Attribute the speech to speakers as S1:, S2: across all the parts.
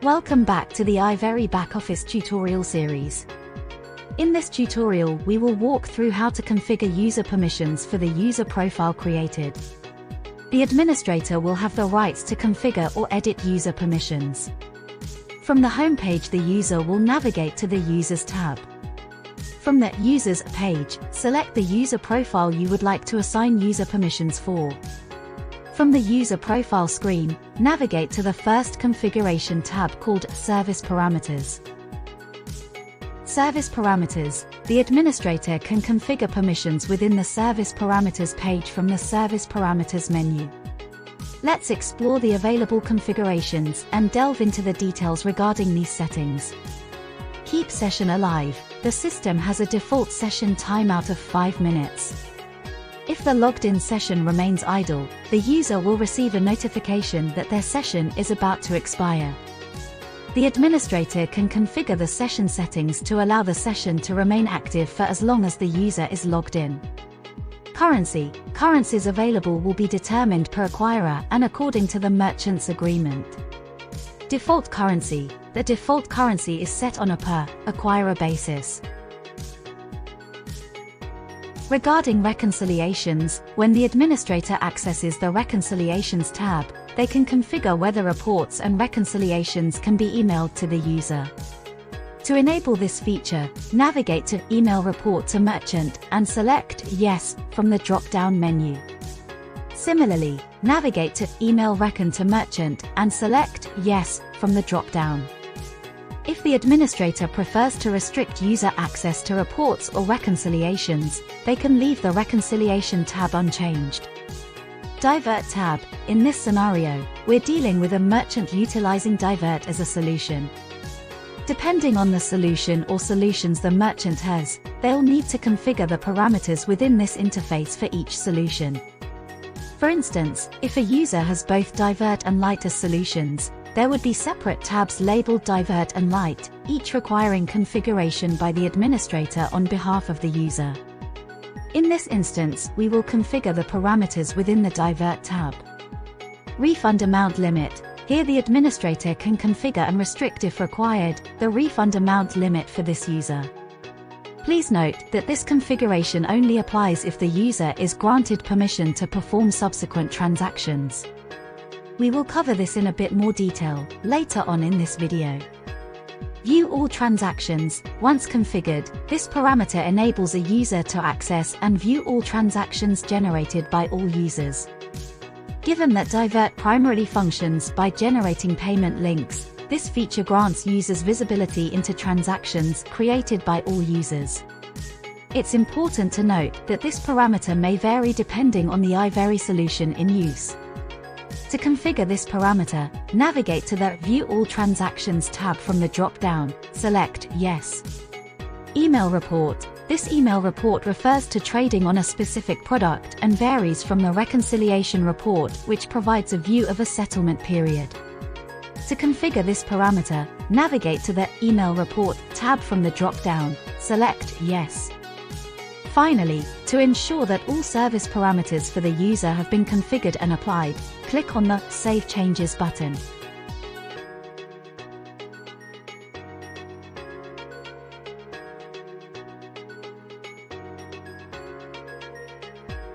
S1: Welcome back to the iVery BackOffice tutorial series. In this tutorial, we will walk through how to configure user permissions for the user profile created. The administrator will have the rights to configure or edit user permissions. From the home page, the user will navigate to the Users tab. From the Users page, select the user profile you would like to assign user permissions for. From the user profile screen, navigate to the first configuration tab called Service Parameters. Service Parameters. The administrator can configure permissions within the Service Parameters page from the Service Parameters menu. Let's explore the available configurations and delve into the details regarding these settings. Keep session alive. The system has a default session timeout of 5 minutes. If the logged-in session remains idle, the user will receive a notification that their session is about to expire. The administrator can configure the session settings to allow the session to remain active for as long as the user is logged in. Currency. Currencies available will be determined per acquirer and according to the merchant's agreement. Default currency. The default currency is set on a per acquirer basis. Regarding reconciliations, when the administrator accesses the Reconciliations tab, they can configure whether reports and reconciliations can be emailed to the user. To enable this feature, navigate to Email Report to Merchant and select Yes from the drop-down menu. Similarly, navigate to Email Recon to Merchant and select Yes from the drop-down. If the administrator prefers to restrict user access to reports or reconciliations, they can leave the Reconciliation tab unchanged. Divert tab. In this scenario, we're dealing with a merchant utilizing Divert as a solution. Depending on the solution or solutions the merchant has, they'll need to configure the parameters within this interface for each solution. For instance, if a user has both Divert and Lite as solutions, there would be separate tabs labeled Divert and Lite, each requiring configuration by the administrator on behalf of the user. In this instance, we will configure the parameters within the Divert tab. Refund amount limit. Here the administrator can configure and restrict, if required, the refund amount limit for this user. Please note that this configuration only applies if the user is granted permission to perform subsequent transactions. We will cover this in a bit more detail later on in this video. View all transactions. Once configured, this parameter enables a user to access and view all transactions generated by all users. Given that Divert primarily functions by generating payment links, this feature grants users visibility into transactions created by all users. It's important to note that this parameter may vary depending on the iVery solution in use. To configure this parameter, navigate to the View All Transactions tab from the drop-down, select Yes. Email Report. This email report refers to trading on a specific product and varies from the Reconciliation Report, which provides a view of a settlement period. To configure this parameter, navigate to the Email Report tab from the drop-down, select Yes. Finally, to ensure that all service parameters for the user have been configured and applied, click on the Save Changes button.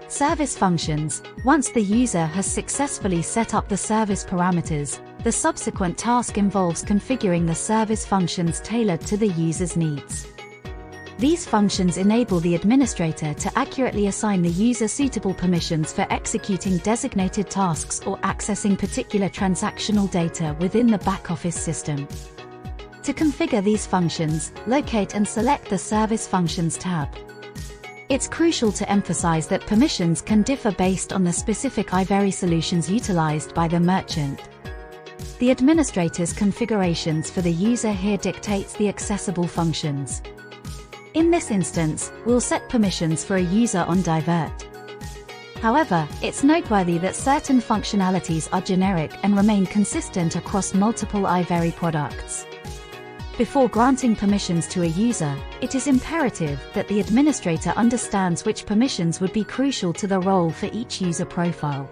S1: Service functions. Once the user has successfully set up the service parameters, the subsequent task involves configuring the service functions tailored to the user's needs. These functions enable the administrator to accurately assign the user suitable permissions for executing designated tasks or accessing particular transactional data within the BackOffice system. To configure these functions, locate and select the Service Functions tab. It's crucial to emphasize that permissions can differ based on the specific iVery solutions utilized by the merchant. The administrator's configurations for the user here dictates the accessible functions. In this instance, we'll set permissions for a user on Divert. However, it's noteworthy that certain functionalities are generic and remain consistent across multiple iVery products. Before granting permissions to a user, it is imperative that the administrator understands which permissions would be crucial to the role for each user profile.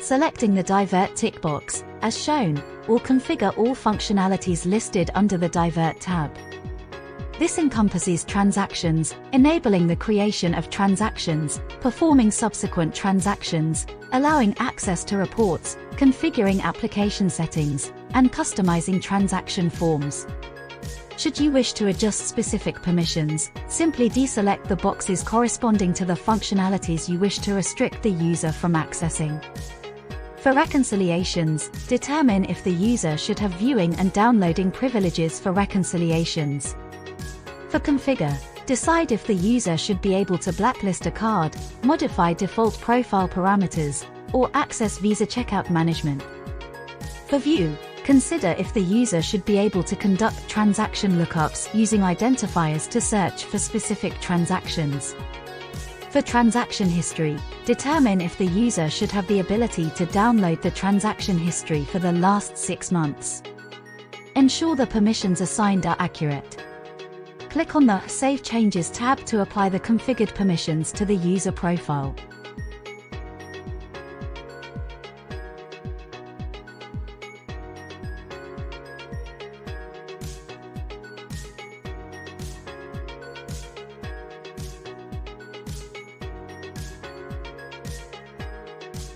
S1: Selecting the Divert tick box, as shown, will configure all functionalities listed under the Divert tab. This encompasses transactions, enabling the creation of transactions, performing subsequent transactions, allowing access to reports, configuring application settings, and customizing transaction forms. Should you wish to adjust specific permissions, simply deselect the boxes corresponding to the functionalities you wish to restrict the user from accessing. For reconciliations, determine if the user should have viewing and downloading privileges for reconciliations. For configure, decide if the user should be able to blacklist a card, modify default profile parameters, or access Visa checkout management. For view, consider if the user should be able to conduct transaction lookups using identifiers to search for specific transactions. For transaction history, determine if the user should have the ability to download the transaction history for the last 6 months. Ensure the permissions assigned are accurate. Click on the Save Changes tab to apply the configured permissions to the user profile.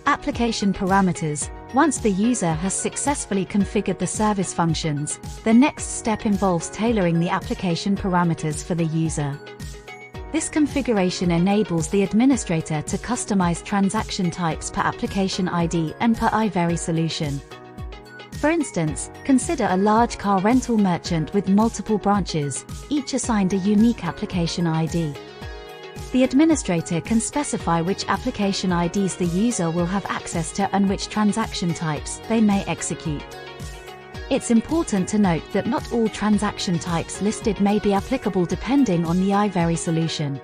S1: Application parameters. Once the user has successfully configured the service functions, the next step involves tailoring the application parameters for the user. This configuration enables the administrator to customize transaction types per application ID and per iVary solution. For instance, consider a large car rental merchant with multiple branches, each assigned a unique application ID. The administrator can specify which application IDs the user will have access to and which transaction types they may execute. It's important to note that not all transaction types listed may be applicable depending on the iVary solution.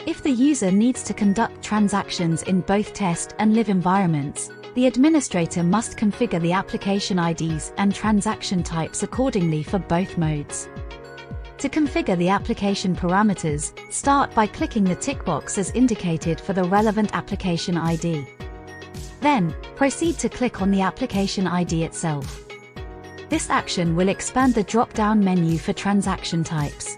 S1: If the user needs to conduct transactions in both test and live environments, the administrator must configure the application IDs and transaction types accordingly for both modes. To configure the application parameters, start by clicking the tick box as indicated for the relevant application ID. Then, proceed to click on the application ID itself. This action will expand the drop-down menu for transaction types.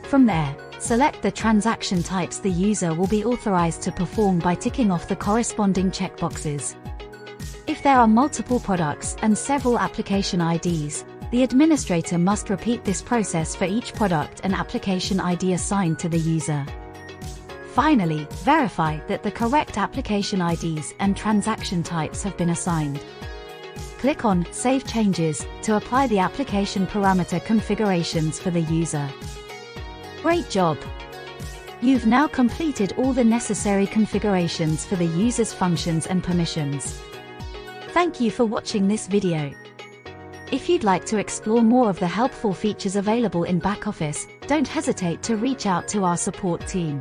S1: From there, select the transaction types the user will be authorized to perform by ticking off the corresponding checkboxes. If there are multiple products and several application IDs, the administrator must repeat this process for each product and application ID assigned to the user. Finally, verify that the correct application IDs and transaction types have been assigned. Click on Save Changes to apply the application parameter configurations for the user. Great job! You've now completed all the necessary configurations for the user's functions and permissions. Thank you for watching this video. If you'd like to explore more of the helpful features available in BackOffice, don't hesitate to reach out to our support team.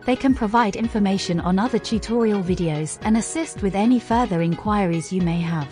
S1: They can provide information on other tutorial videos and assist with any further inquiries you may have.